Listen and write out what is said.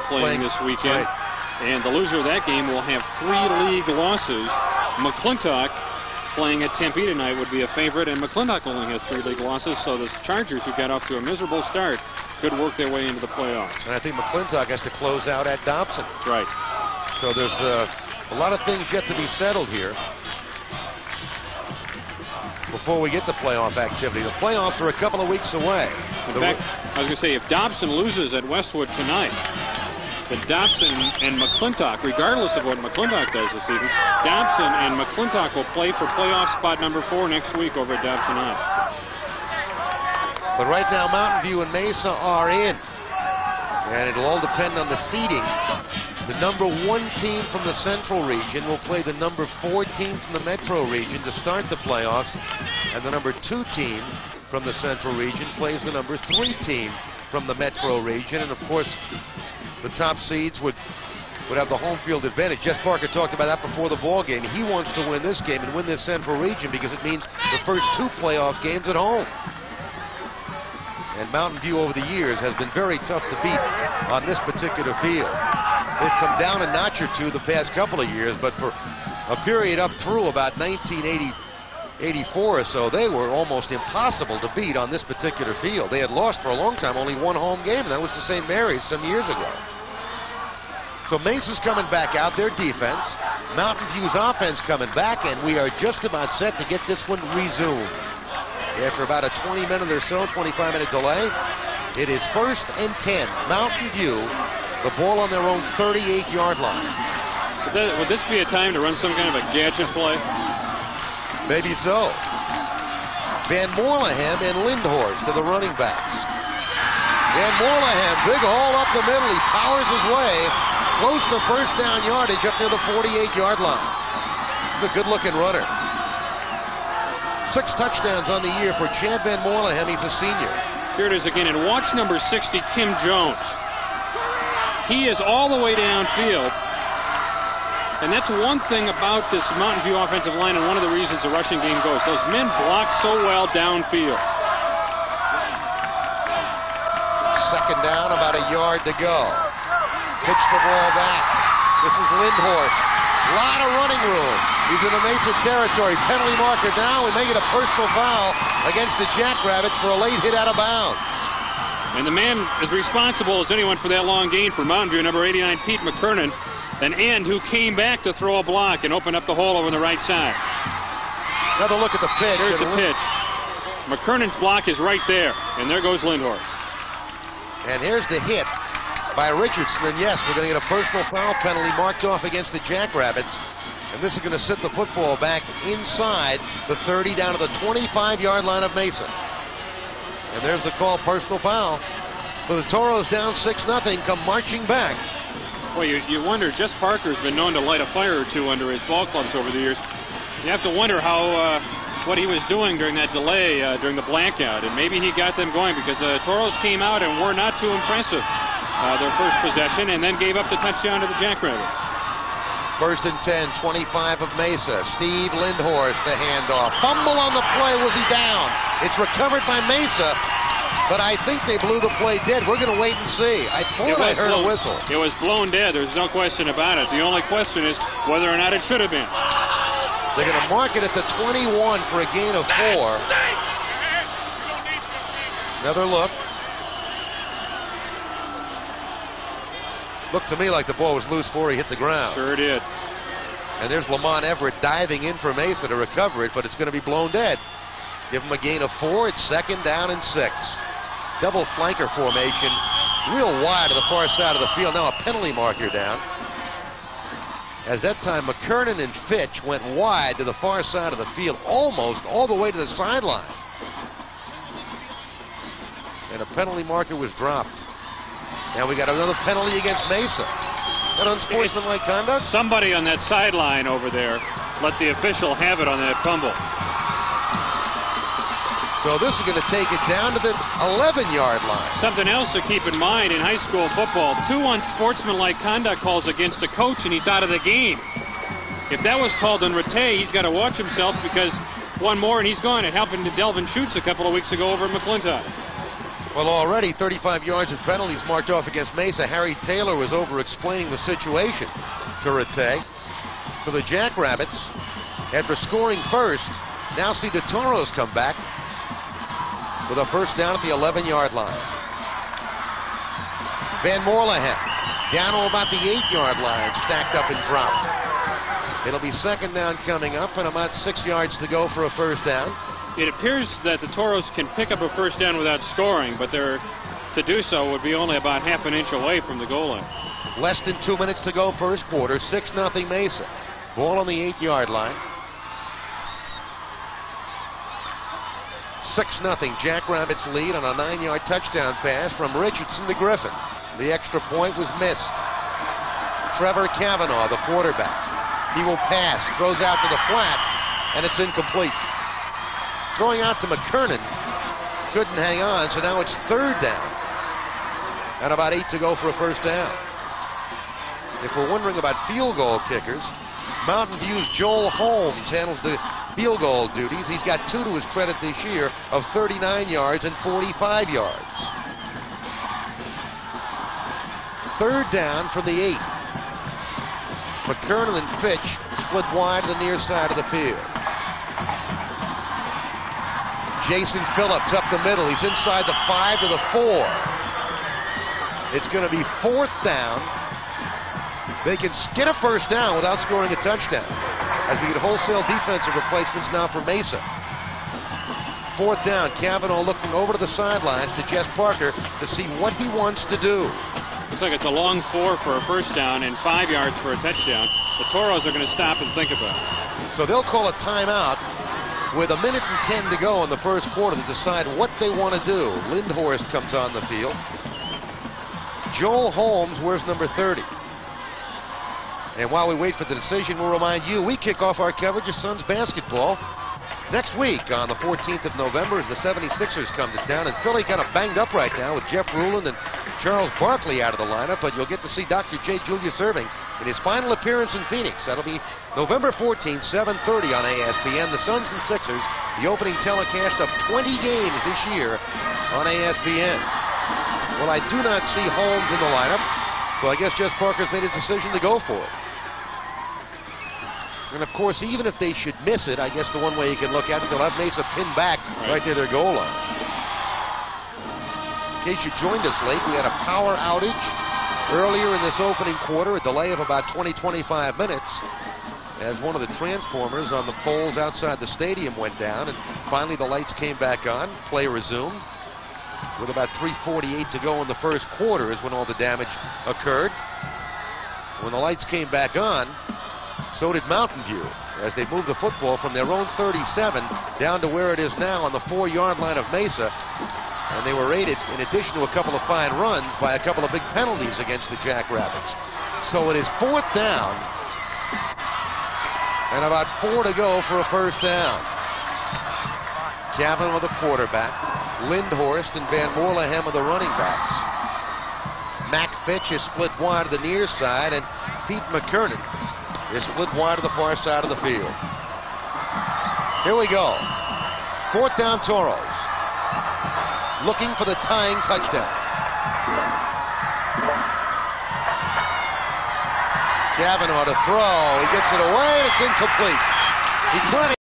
playing this weekend. Right. And the loser of that game will have 3 league losses. McClintock playing at Tempe tonight would be a favorite, and McClintock only has 3 league losses, so the Chargers, who got off to a miserable start, could work their way into the playoffs. And I think McClintock has to close out at Dobson. That's right. So there's a lot of things yet to be settled here before we get to playoff activity. The playoffs are a couple of weeks away. In fact, I was going to say, if Dobson loses at Westwood tonight, that Dobson and McClintock, regardless of what McClintock does this evening, Dobson and McClintock will play for playoff spot number 4 next week over at Dobson High. But right now, Mountain View and Mesa are in. And it'll all depend on the seeding. The number 1 team from the Central region will play the number 4 team from the Metro region to start the playoffs. And the number 2 team from the Central region plays the number 3 team from the Metro region. And of course, the top seeds would have the home field advantage. Jeff Parker talked about that before the ball game. He wants to win this game and win this Central region because it means the first 2 playoff games at home. And Mountain View over the years has been very tough to beat on this particular field. They've come down a notch or 2 the past couple of years, but for a period up through about 1984 or so, they were almost impossible to beat on this particular field. They had lost for a long time, only 1 home game, and that was to St. Mary's some years ago. So Mesa's coming back out, their defense. Mountain View's offense coming back, and we are just about set to get this one resumed. After about a 20-minute or so, 25-minute delay, it is 1st and 10. Mountain View, the ball on their own 38-yard line. Would this be a time to run some kind of a gadget play? Maybe so. Van Moorleham and Lindhorst to the running backs. Van Moorleham, big hole up the middle. He powers his way close to first down yardage up near the 48-yard line. He's a good-looking runner. 6 touchdowns on the year for Chad Van Moorleham. He's a senior. Here it is again, and watch number 60, Tim Jones. He is all the way downfield. And that's one thing about this Mountain View offensive line, and one of the reasons the rushing game goes. Those men block so well downfield. 2nd down, about a yard to go. Pitch the ball back. This is Lindhorst. A lot of running room. He's in the Mesa territory. Penalty marker down. We make it a personal foul against the Jackrabbits for a late hit out of bounds. And the man as responsible as anyone for that long gain for Mountain View, number 89, Pete McKernan, an end who came back to throw a block and open up the hole over the right side. Another look at the pitch. Here's the pitch. McKernan's block is right there, and there goes Lindhorst. And here's the hit by Richardson, and yes, we're going to get a personal foul penalty marked off against the Jackrabbits. And this is going to sit the football back inside the 30 down to the 25-yard line of Mesa. And there's the call, personal foul. So the Toros down 6-0, come marching back. Well, you wonder, Jess Parker's been known to light a fire or 2 under his ball clubs over the years. You have to wonder how what he was doing during that delay, during the blackout. And maybe he got them going because the Toros came out and were not too impressive their first possession, and then gave up the touchdown to the Jackrabbits. 1st and 10, 25 of Mesa. Steve Lindhorst, the handoff. Fumble on the play. Was he down? It's recovered by Mesa, but I think they blew the play dead. We're going to wait and see. I thought I heard a whistle. It was blown dead. There's no question about it. The only question is whether or not it should have been. They're going to mark it at the 21 for a gain of 4. Another look. Looked to me like the ball was loose before he hit the ground. Sure did. And there's Lamont Everett diving in for Mesa to recover it, but it's going to be blown dead. Give him a gain of 4. It's 2nd down and 6. Double flanker formation, real wide to the far side of the field. Now a penalty marker down. As that time McKernan and Fitch went wide to the far side of the field, almost all the way to the sideline. And a penalty marker was dropped. Now we got another penalty against Mesa. That unsportsmanlike conduct? Somebody on that sideline over there let the official have it on that fumble. So this is going to take it down to the 11-yard line. Something else to keep in mind in high school football, 2 unsportsmanlike conduct calls against a coach and he's out of the game. If that was called on Rattay, he's got to watch himself because one more and he's gone. It happened to Delvin Schutz a couple of weeks ago over at McClintock. Well, already 35 yards of penalties marked off against Mesa. Harry Taylor was over-explaining the situation to Rattay. So the Jackrabbits, after scoring first, now see the Toros come back with a first down at the 11-yard line. Van Moorlehem down to about the 8-yard line, stacked up and dropped. It'll be second down coming up and about 6 yards to go for a first down. It appears that the Toros can pick up a first down without scoring, but to do so would be only about half an inch away from the goal line. Less than 2 minutes to go first quarter, 6-0 Mesa. Ball on the 8-yard line. 6-0 Jackrabbits lead on a 9-yard touchdown pass from Richardson to Griffin. The extra point was missed. Trevor Kavanaugh, the quarterback. He will pass, throws out to the flat, and it's incomplete. Throwing out to McKernan, couldn't hang on, so now it's third down. And about 8 to go for a first down. If we're wondering about field goal kickers, Mountain View's Joel Holmes handles the field goal duties. He's got 2 to his credit this year of 39 yards and 45 yards. Third down from the 8. McKernan and Fitch split wide to the near side of the field. Jason Phillips up the middle. He's inside the 5 to the 4. It's going to be fourth down. They can get a first down without scoring a touchdown, as we get wholesale defensive replacements now for Mesa. Fourth down, Kavanaugh looking over to the sidelines to Jess Parker to see what he wants to do. Looks like it's a long 4 for a first down and 5 yards for a touchdown. The Toros are going to stop and think about it. So they'll call a timeout with 1 minute and 10 to go in the first quarter to decide what they want to do. Lindhorst comes on the field. Joel Holmes wears number 30. And while we wait for the decision, we'll remind you, we kick off our coverage of Suns basketball next week on the 14th of November as the 76ers come to town. And Philly kind of banged up right now with Jeff Ruland and Charles Barkley out of the lineup, but you'll get to see Dr. J. Julius Erving in his final appearance in Phoenix. That'll be November 14th, 7:30 on ASPN. The Suns and Sixers, the opening telecast of 20 games this year on ASPN. Well, I do not see Holmes in the lineup, so I guess Jess Parker's made a decision to go for it. And of course, even if they should miss it, I guess the one way you can look at it, they'll have Mesa pinned back right near their goal line. In case you joined us late, we had a power outage earlier in this opening quarter, a delay of about 20-25 minutes, as one of the transformers on the poles outside the stadium went down, and finally the lights came back on. Play resumed. With about 3:48 to go in the first quarter is when all the damage occurred. When the lights came back on, so did Mountain View, as they moved the football from their own 37 down to where it is now on the 4-yard line of Mesa. And they were aided, in addition to a couple of fine runs, by a couple of big penalties against the Jackrabbits. So it is fourth down, and about 4 to go for a first down. Kavanaugh, the quarterback. Lindhorst and Van Moorlehem are the running backs. Mac Fitch is split wide to the near side, and Pete McKernan is split wide to the far side of the field. Here we go. Fourth down Toros. Looking for the tying touchdown. Kavanaugh to throw. He gets it away. It's incomplete. He tried